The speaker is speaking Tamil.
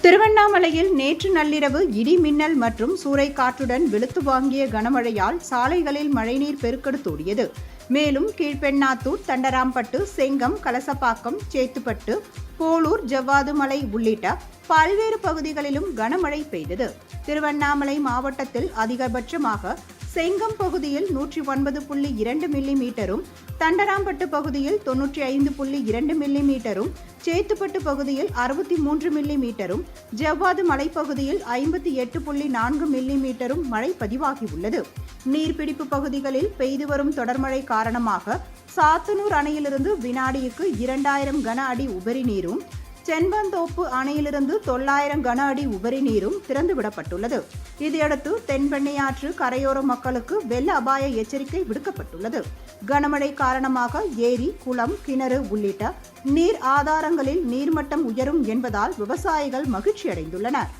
திருவண்ணாமலையில் நேற்று நள்ளிரவு இடி மின்னல் மற்றும் சூறைக்காற்றுடன் வெளுத்து வாங்கிய கனமழையால் சாலைகளில் மழைநீர் பெருக்கெடுத்தோடியது. மேலும் கீழ்பெண்ணாத்தூர், தண்டராம்பட்டு, செங்கம், கலசப்பாக்கம், சேத்துப்பட்டு, போளூர், ஜவ்வாதுமலை உள்ளிட்ட பல்வேறு பகுதிகளிலும் கனமழை பெய்தது. திருவண்ணாமலை மாவட்டத்தில் அதிகபட்சமாக செங்கம் பகுதியில் 109.2 மில்லிமீட்டரும், தண்டராம்பட்டு பகுதியில் 95.2 மில்லிமீட்டரும், சேத்துப்பட்டு பகுதியில் 63 மில்லிமீட்டரும், ஜவ்வாது மலைப்பகுதியில் 58.4 மில்லிமீட்டரும் மழை பதிவாகியுள்ளது. நீர்பிடிப்பு பகுதிகளில் பெய்து வரும் தொடர்மழை காரணமாக சாத்தனூர் அணையிலிருந்து வினாடிக்கு 2000 கன அடி உபரி நீரும், செம்பந்தோப்பு அணையிலிருந்து 900 கன அடி உபரி நீரும் திறந்துவிடப்பட்டுள்ளது. இதையடுத்து தென்பெண்ணையாற்று கரையோர மக்களுக்கு வெள்ள அபாய எச்சரிக்கை விடுக்கப்பட்டுள்ளது. கனமழை காரணமாக ஏரி, குளம், கிணறு உள்ளிட்ட நீர் ஆதாரங்களில் நீர்மட்டம் உயரும் என்பதால் விவசாயிகள் மகிழ்ச்சியடைந்துள்ளனர்.